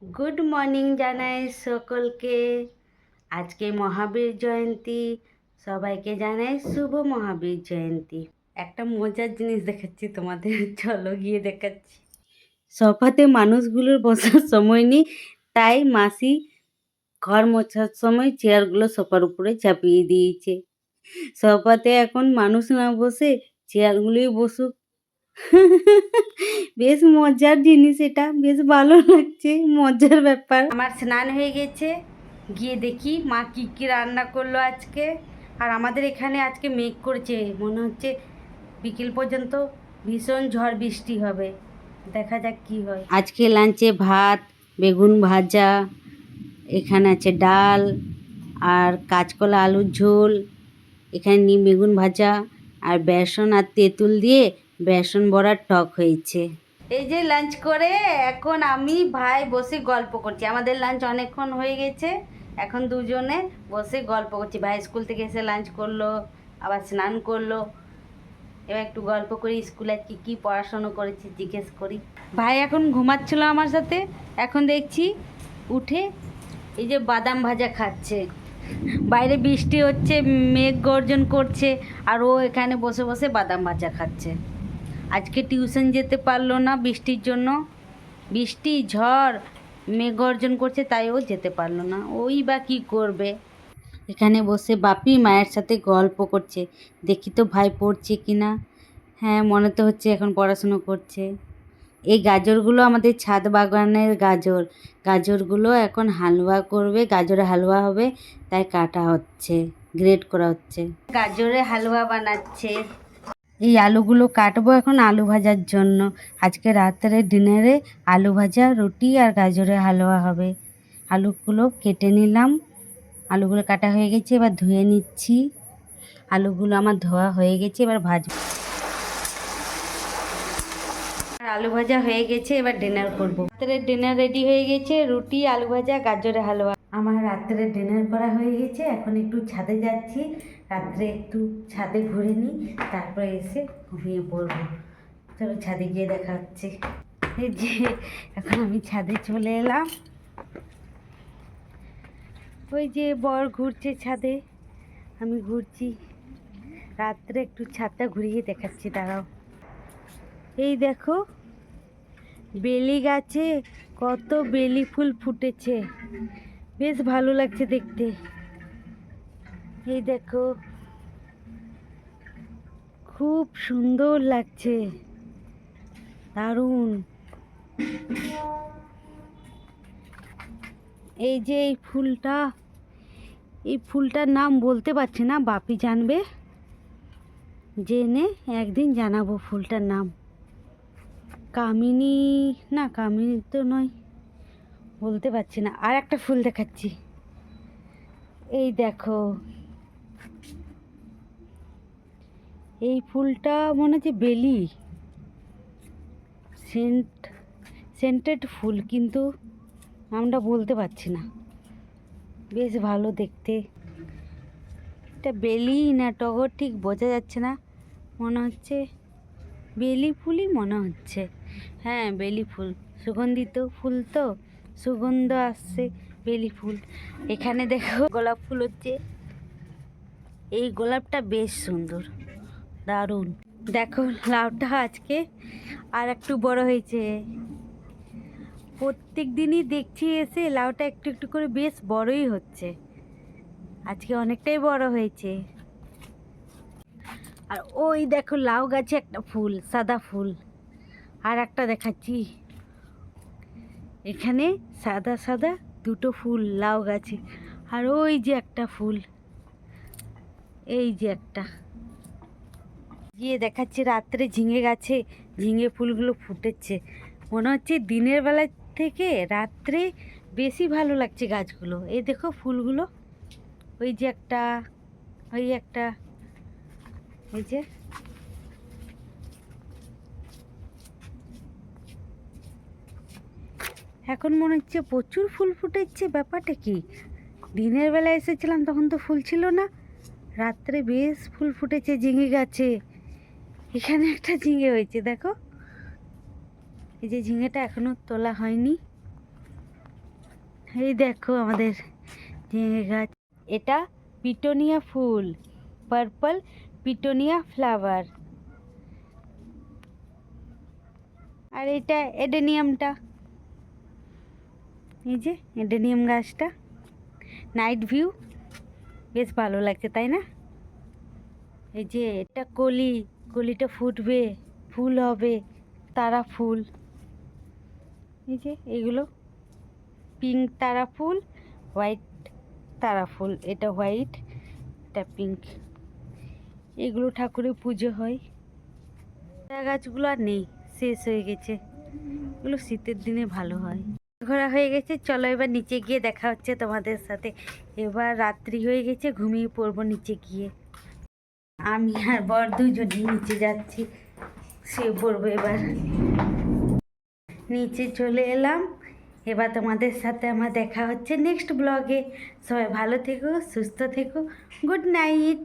Good morning জানাই সকলকে। আজকে মহাবীর জয়ন্তী, সবাইকে জানাই শুভ মহাবীর জয়ন্তী। একটা মজার জিনিস দেখাচ্ছি তোমাদের, চলো গিয়ে দেখাচ্ছি। সোফাতে মানুষগুলোর বসার সময় নেই, তাই মাসি ঘর মোছার সময় চেয়ারগুলো সোফার উপরে চাপিয়ে দিয়েছে। সোফাতে এখন মানুষ না বসে চেয়ারগুলোই বসুক। বেশ মজার জিনিস, এটা বেশ ভালো লাগছে, মজার ব্যাপার। আমার স্নান হয়ে গেছে, গিয়ে দেখি মা কি কি রান্না করলো আজকে। আর আমাদের এখানে আজকে মেঘ করেছে, মনে হচ্ছে বিকেল পর্যন্ত ভীষণ ঝড় বৃষ্টি হবে। দেখা যাক কি হয়। আজকে লাঞ্চে ভাত, বেগুন ভাজা, এখানে আছে ডাল আর কাঁচকলা আলুর ঝোল, এখানে নিম বেগুন ভাজা আর বেসন আর তেঁতুল দিয়ে বেসন বড়ার টক হয়েছে। এই যে লাঞ্চ করে এখন আমি ভাই বসে গল্প করছি। আমাদের লাঞ্চ অনেকক্ষণ হয়ে গেছে, এখন দুজনে বসে গল্প করছি। ভাই স্কুল থেকে এসে লাঞ্চ করলো, আবার স্নান করলো, এবার একটু গল্প করি। স্কুলে কি কি পড়াশোনা করেছি জিজ্ঞেস করি। ভাই এখন ঘুমাচ্ছিল আমার সাথে, এখন দেখছি উঠে এই যে বাদাম ভাজা খাচ্ছে। বাইরে বৃষ্টি হচ্ছে, মেঘ গর্জন করছে, আর ও এখানে বসে বসে বাদাম ভাজা খাচ্ছে। আজকে টিউশন যেতে পারলো না বৃষ্টির জন্য, বৃষ্টি ঝড় মেঘ গর্জন করছে, তাই ও যেতে পারলো না। ওই বা কী করবে। এখানে বসে বাপি মায়ের সাথে গল্প করছে, দেখি তো ভাই পড়ছে কি না। হ্যাঁ, মনে তো হচ্ছে এখন পড়াশুনো করছে। এই গাজরগুলো আমাদের ছাদ বাগানের গাজর, গাজরগুলো এখন হালুয়া করবে, গাজরের হালুয়া হবে, তাই কাটা হচ্ছে, গ্রেট করা হচ্ছে। গাজরের হালুয়া বানাচ্ছে। এই আলুগুলো কাটবো এখন আলু ভাজার জন্য। আজকে রাত্রে ডিনারে আলু ভাজা, রুটি আর গাজরের হালুয়া হবে। আলুগুলো কেটে নিলাম, আলুগুলো কাটা হয়ে গেছে, এবার ধুয়ে নিচ্ছি। আলুগুলো আমার ধোয়া হয়ে গেছে, এবার ভাজবো। আলু ভাজা হয়ে গেছে, এবার ডিনার করব। রাত্রের ডিনার রেডি হয়ে গেছে, রুটি, আলু ভাজা, গাজরের হালুয়া। আমার রাত্রে ডিনার করা হয়ে গেছে, এখন একটু ছাদে যাচ্ছি। রাত্রে একটু ছাদে ঘুরে নিই, তারপরে এসে ঘুমিয়ে পড়বো। চলো ছাদে গিয়ে দেখা হচ্ছে। এই যে এখন আমি ছাদে চলে এলাম, ওই যে বর ঘুরছে ছাদে, আমি ঘুরছি। রাত্রে একটু ছাদটা ঘুরিয়ে দেখাচ্ছি, দাঁড়াও। এই দেখো, বেলি গাছে কত বেলি ফুল ফুটেছে, বেশ ভালো লাগছে দেখতে। এই দেখো, খুব সুন্দর লাগছে, দারুণ। এই যে এই ফুলটার নাম বলতে পারছি না, বাপি জানবে, জেনে একদিন জানাবো ফুলটার নাম। কামিনী, না কামিনী তো নয়, বলতে পারছি না। আর একটা ফুল দেখাচ্ছি, এই দেখো, এই ফুলটা মনে হচ্ছে বেলি, সেন্টেড ফুল, কিন্তু নামটা বলতে পারছি না। বেশ ভালো দেখতে, এটা বেলি না টগর ঠিক বোঝা যাচ্ছে না, মনে হচ্ছে বেলি ফুলই মনে হচ্ছে। হ্যাঁ, বেলি ফুল, সুগন্ধিত ফুল তো, সুগন্ধ আসছে, বেলি ফুল। এখানে দেখো গোলাপ ফুল হচ্ছে, এই গোলাপটা বেশ সুন্দর, দারুণ। দেখো লাউটা আজকে আর একটু বড় হয়েছে। প্রত্যেক দিনই দেখছি এসে লাউটা একটু একটু করে বেশ বড়ই হচ্ছে, আজকে অনেকটাই বড় হয়েছে। আর ওই দেখো লাউ গাছে একটা ফুল, সাদা ফুল। আর একটা দেখাচ্ছি, এখানে সাদা সাদা দুটো ফুল লাউ গাছে। আর ওই যে একটা ফুল, এই যে একটা। গিয়ে দেখাচ্ছি রাত্রে ঝিঙে গাছে ঝিঙে ফুলগুলো ফুটেছে, মনে হচ্ছে দিনের বেলা থেকে রাত্রে বেশি ভালো লাগছে গাছগুলো। এই দেখো ফুলগুলো, ওই যে একটা, ওই একটা, এই যে। এখন মনে হচ্ছে প্রচুর ফুল ফুটেছে, ব্যাপারটা কি? দিনের বেলা এসেছিলাম তখন তো ফুল ছিল না, রাত্রে বেশ ফুল ফুটেছে ঝিঙে গাছে। এখানে একটা ঝিঙে হয়েছে দেখো, এই যে ঝিঙেটা এখনো তোলা হয়নি। এই দেখো আমাদের ঝিঙে গাছ, এটা পিটোনিয়া ফুল, পার্পল পিটোনিয়া ফ্লাওয়ার। আর এটা এডেনিয়ামটা, এই যে এডেনিয়াম গাছটা, নাইট ভিউ, বেশ ভালো লাগছে তাই না? এই যে এটা কলি, কলিটা ফুটবে, ফুল হবে, তারা ফুল। এই যে এগুলো পিঙ্ক তারা ফুল, হোয়াইট তারা ফুল, এটা হোয়াইট, এটা পিঙ্ক। এগুলো ঠাকুরের পুজো হয়। তারা গাছগুলো আর নেই, শেষ হয়ে গেছে। এগুলো শীতের দিনে ভালো হয়। ঘোরা হয়ে গেছে, চলো এবার নিচে গিয়ে দেখা হচ্ছে তোমাদের সাথে। এবার রাত্রি হয়ে গেছে, ঘুমিয়ে পড়বো নিচে গিয়ে। আমি আর বর দুজনেই নিচে যাচ্ছি, শুয়ে পড়বো এবার। নিচে চলে এলাম, এবার তোমাদের সাথে আমার দেখা হচ্ছে নেক্সট ব্লগে। সবাই ভালো থেকো, সুস্থ থেকো, গুড নাইট।